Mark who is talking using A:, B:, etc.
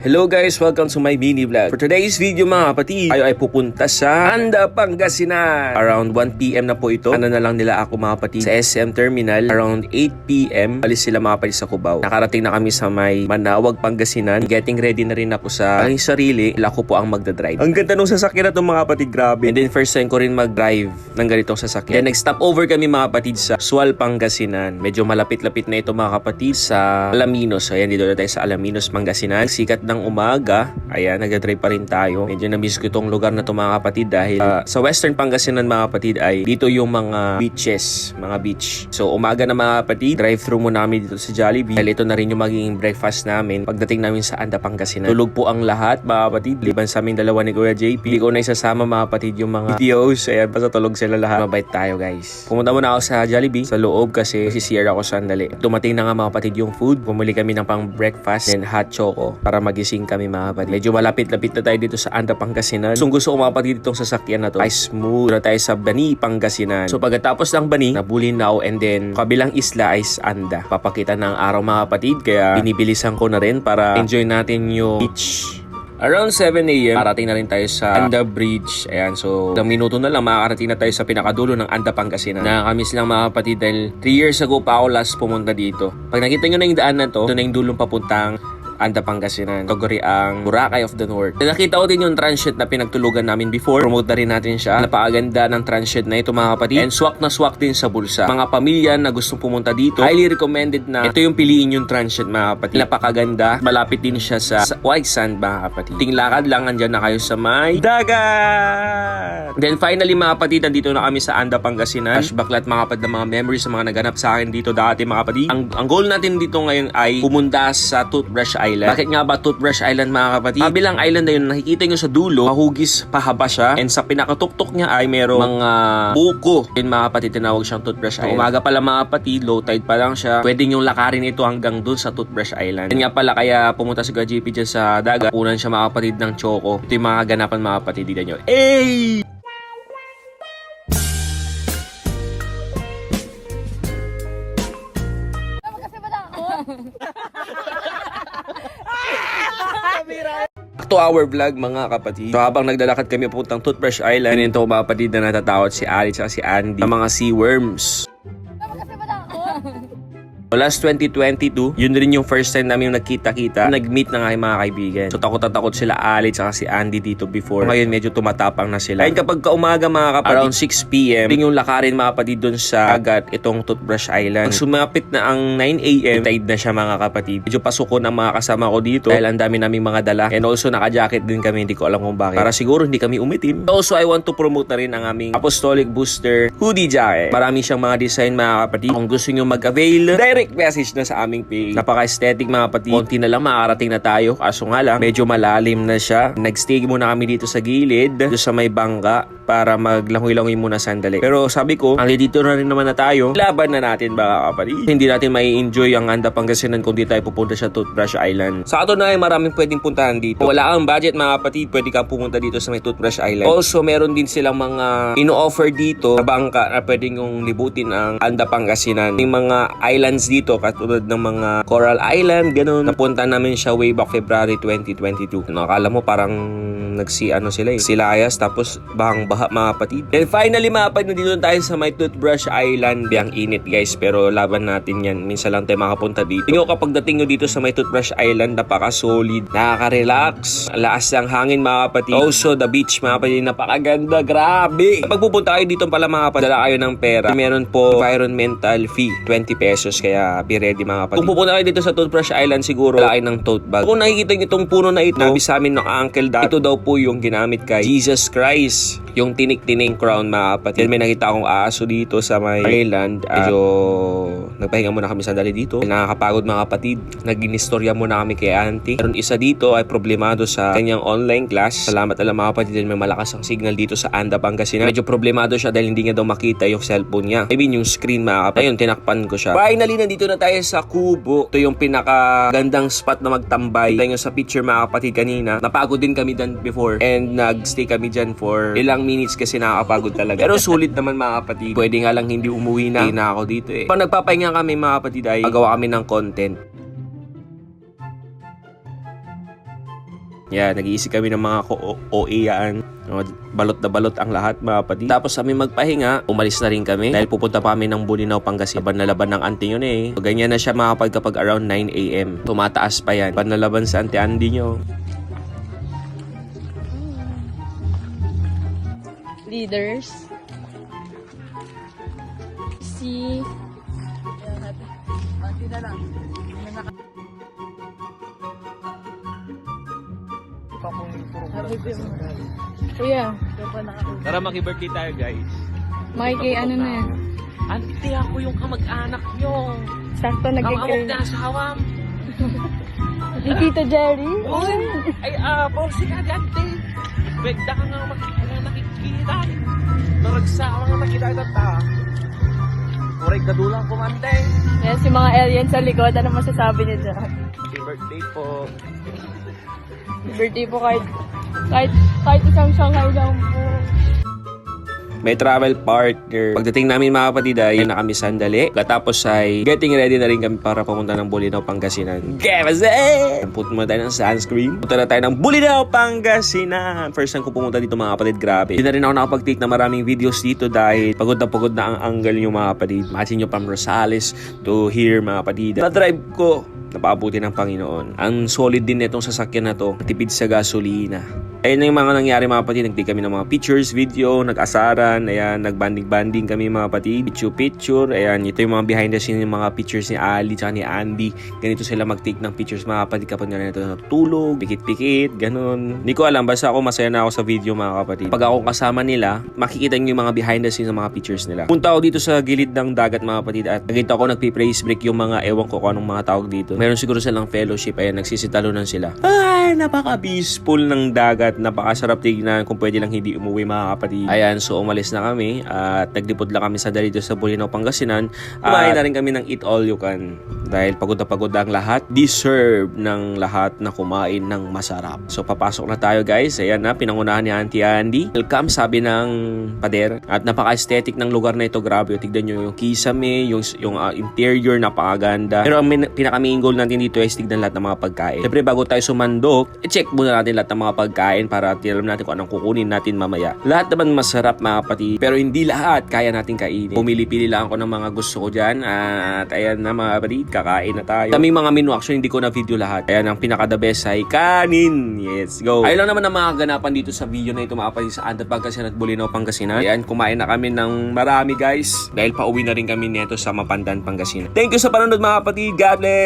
A: Hello guys, welcome to my mini vlog. For today's video mga kapatid, tayo ay pupunta sa Anda, Pangasinan. Around 1 PM na po ito. Ano na lang nila ako mga kapatid sa SM Terminal. Around 8 PM, alis sila mga kapatid sa Cubao. Nakarating na kami sa may Manawag, Pangasinan. Getting ready na rin ako sa aking sarili. Ako po ang magdadrive. Ang ganda nung sasakyan na ito mga kapatid, grabe. And then first time ko rin mag-drive ng ganitong sasakyan. Then nag-stop over kami mga kapatid sa Sual, Pangasinan. Medyo malapit-lapit na ito mga kapatid sa Alaminos. So ayan, dito na tayo sa Alaminos, Pangasinan. Sikat ng umaga, ayan, nagdadrive pa rin tayo. Medyo na-miss ko itong lugar na ito mga kapatid dahil sa Western Pangasinan mga kapatid ay dito yung mga beaches, mga beach. So umaga na mga kapatid, drive-thru muna kami dito sa Jollibee dahil ito na rin yung magiging breakfast namin pagdating namin sa Anda, Pangasinan. Tulog po ang lahat mga kapatid, liban sa aming dalawa ni Kuya JP. Hindi ko na isasama mga kapatid yung mga videos, ayan, basta tulog sila lahat. Mabait tayo guys. Pumunta muna ako sa Jollibee, sa loob kasi CR ako sandali. Dumating na nga mga kapatid yung food, bumili kami ng pang breakfast and hot choco para magising kami mga kapatid. Medyo malapit-lapit na tayo dito sa Anda, Pangasinan. So gusto ko mga kapatid itong sasakyan na to ay smooth na tayo sa Bani, Pangasinan. So pagkatapos ng Bani, nabulin na ako and then kabilang isla ay Anda. Papakita ng araw mga kapatid kaya binibilisan ko na rin para enjoy natin yung beach. Around 7 AM, parating na rin tayo sa Anda Bridge. Ayan, so ilang minuto na lang makakarating na tayo sa pinakadulo ng Anda, Pangasinan. Nakakamiss lang mga kapatid dahil 3 years ago pa ako last pumunta dito. Pag nakita nyo na yung daan na to, ito na yung dulong papuntang Anda, Pangasinan. Kaguri ang Boracay of the North. Nakita ko din yung transient na pinagtulugan namin before. Promote na rin natin siya. Napakaganda ng transient na ito mga kapatid. And swak na swak din sa bulsa. Mga pamilya na gustong pumunta dito, highly recommended na ito yung piliin yung transient mga kapatid. Napakaganda. Malapit din siya sa White Sand mga kapatid. Tinglakad lang, andyan na kayo sa may dagat. Then finally mga kapatid, nandito na kami sa Anda, Pangasinan. Flashback lahat mga kapatid ng mga memories sa mga naganap sa akin dito dati mga kapatid. Ang goal natin dito ngayon ay pumunta sa Toothbrush Island. Bakit nga ba Toothbrush Island mga kapatid? Kabilang island na yun, nakikita nyo sa dulo, mahugis pahaba siya. And sa pinakatuktok niya ay merong mga buko. Yun mga kapatid, tinawag siyang Toothbrush Island. Umaga pala mga kapatid, low tide pa lang siya. Pwede nyo lakarin ito hanggang dun sa Toothbrush Island. Yan nga pala kaya pumunta si GP dyan sa dagat. Punan siya mga kapatid ng choco. Ito yung mga ganapan mga kapatid. Dito nyo. Hey! To our vlog mga kapatid. So habang naglalakad kami pupuntang Toothbrush Island, ito mga kapatid na natatakot si Alex at si Andy, ang mga sea worms. So last 2022, yun rin yung first time namin yung nagkita-kita. Nag-meet na nga yung mga kaibigan. So takot sila Alex at si Andy dito before. Ngayon medyo tumatapang na sila. Ngayon kapag kaumaga mga kapatid, around 6 PM, yung lakarin mga kapatid dun sa agat itong Toothbrush Island. Pag sumapit na ang 9 AM, tide na siya mga kapatid. Medyo pasukon ang mga kasama ko dito dahil ang dami naming mga dala. And also naka-jacket din kami, hindi ko alam kung bakit. Para siguro hindi kami umitim. Also I want to promote na rin ang aming Apostolic Booster hoodie jacket. Marami siyang mga design mga kapatid. Kung gusto nyo mag-avail, direct message na sa aming page. Napaka-aesthetic mga kapatid. Konti na lang makakarating na tayo. Kaso nga lang, medyo malalim na siya. Nag-stay muna kami dito sa gilid, dito sa may bangka para maglangoy-langoy muna sandali. Pero sabi ko, ang dito na rin naman na tayo. Laban na natin mga kapatid. Hindi natin may enjoy ang Anda, Pangasinan kung di tayo pupunta sa Toothbrush Island. Sa ato na ay maraming pwedeng puntahan dito. Wala kang budget mga kapatid, pwede kang pumunta dito sa may Toothbrush Island. Also, meron din silang mga ino-offer dito na bangka na pwedeng yung libutin ang Anda, Pangasinan. Yung mga islands dito, katulad ng mga Coral Island, ganun. Napunta namin siya way back February 2022. Nakakala mo parang silayas tapos bahang-baha mga kapatid. And finally mga kapatid, nandito tayo sa may Toothbrush Island. Biyang init guys, pero laban natin yan. Minsan lang tayo makapunta dito. Tingnan ko kapag dating nyo dito sa may Toothbrush Island, napaka-solid, nakaka-relax, laas ng hangin mga kapatid. Also the beach mga kapatid, napakaganda, grabe. Kapag pupunta kayo dito pala mga kapatid, dala kayo ng pera. Meron po environmental fee, 20 pesos, kaya be ready mga kapatid. Kung pupunta kayo dito sa Toothbrush Island, siguro dala kayo ng tote bag. Kung nakikita nyo itong puno na ito, nabi sa amin ng uncle dad, ito daw po yung ginamit kay Jesus Christ, yung tinik-tining crown mga kapatid. May nakita akong aso dito sa may island. Medyo nagpahinga muna kami sandali dito. Nakakapagod mga kapatid. Nag-inistorya muna kami kay auntie. Meron isa dito ay problemado sa kanyang online class. Salamat alam mga kapatid, may malakas ang signal dito sa Anda, Pangasinan. Medyo problemado siya dahil hindi niya daw makita yung cellphone niya. I mean yung screen mga kapatid. Ayun, tinakpan ko siya. Finally, nandito na tayo sa Kubo. Ito yung pinakagandang spot na magtambay. Tingnan sa picture mga kapatid kanina. Napagod din kami dyan before. And nagstay kami dyan for ilang minutes kasi nakakapagod talaga. Pero sulit naman mga kapatid. Pwede nga lang hindi umuwi na. Hindi na ako dito eh. Pag nagpapahinga kami mga kapatid ay magawa kami ng content. Yan, nag-iisip kami ng mga OA-yaan. Balot na balot ang lahat mga kapatid. Tapos kami magpahinga, umalis na rin kami. Dahil pupunta pa kami ng Bulinaw, Pangasinan. Laban na laban ng auntie yun eh. So, ganyan na siya mga kapatid kapag around 9 a.m. Tumataas pa yan. Laban na laban sa auntie Andy nyo.
B: Leaders. Si... Auntie na lang. Kuya,
A: Tara, maki-birthday tayo guys.
B: Mikey, ano na yan?
A: Auntie, ako yung kamag-anak nyo.
B: Sakto nag-grade.
A: asawam.
B: Ni Tito Jerry?
A: Ay, bossy ka dante. Begda ka nga nakikita. Naragsawa nga nakita ito ta. Kuray kadulang kumante.
B: Yan, si mga alien sa likod. Ano masasabi niyo dyan?
A: Happy birthday po.
B: Birthday po kahit isang Shanghai lang po.
A: May travel partner. Pagdating namin mga kapatid ay na kami sandali. Katapos ay getting ready na rin kami para pumunta ng Bulinaw, Pangasinan. Kevin! Punta muna tayo ng sunscreen. Punta na tayo ng Bulinaw, Pangasinan. First time ko pumunta dito mga kapatid, grabe. Hindi na rin ako nakapag-take na maraming videos dito dahil pagod na ang angle nyo mga kapatid. Matching nyo from Rosales to here mga kapatid. Na-drive ko. Napaabuti ng Panginoon. Ang solid din nitong sasakyan na to. Tipid sa gasolina. Ayun na yung mga nangyari mga kapatid. Nag-take kami ng mga pictures, video, nag-asaran. Ayan, nag-banding-banding kami mga kapatid. Picture. Ayan, ito yung mga behind the scene yung mga pictures ni Ali tsaka ni Andy. Ganito sila mag-take ng pictures mga kapatid kapag ganito natulog, pikit-pikit, ganun. Hindi ko alam, basta ako masaya na ako sa video mga kapatid. Pag ako kasama nila, makikita nyo yung mga behind the scenes ng mga pictures nila. Punta ako dito sa gilid ng dagat mga kapatid at nakita ko nagpi-praise break yung mga ewan ko kung anong mga tawag dito. Meron siguro silang fellowship, ayan, nagsisitalunan sila. Ay, napaka-peaceful ng dagat, napakasarap tignan kung pwede lang hindi umuwi mga kapatid. Ayan, so umalis na kami at naglipod lang kami sa dito sa Bulinaw, Pangasinan. Kumain na rin kami ng eat all you can. Dahil pagod ang lahat, deserve ng lahat na kumain ng masarap. So papasok na tayo guys. Ayan na, pinangunahan ni Auntie Andy. Welcome, sabi ng pader. At napaka-aesthetic ng lugar na ito. Grabe, tignan nyo yung kisame, yung interior, napakaganda. Pero ang pinaka-main goal natin dito ay tignan lahat ng mga pagkain. Siyempre bago tayo sumandok, i-check muna natin lahat ng mga pagkain para alam natin kung anong kukunin natin mamaya. Lahat naman masarap mga kapatid, pero hindi lahat kaya natin kainin. Pumili-pili lang ako ng mga gusto ko dyan at ayan na mga kapatid, kakain na tayo. Daming mga menu, actually hindi ko na video lahat. Ayan, ang pinaka-the best ay kanin. Yes, go! Ayun lang naman ang mga ganapan dito sa video na ito mga kapatid sa Andap, Pangasinan at Bulinaw, Pangasinan. Ayan, kumain na kami ng marami guys dahil pauwi na rin kami nito sa Mapandan, Pangasinan. Thank you sa panonood mga kapatid. God bless!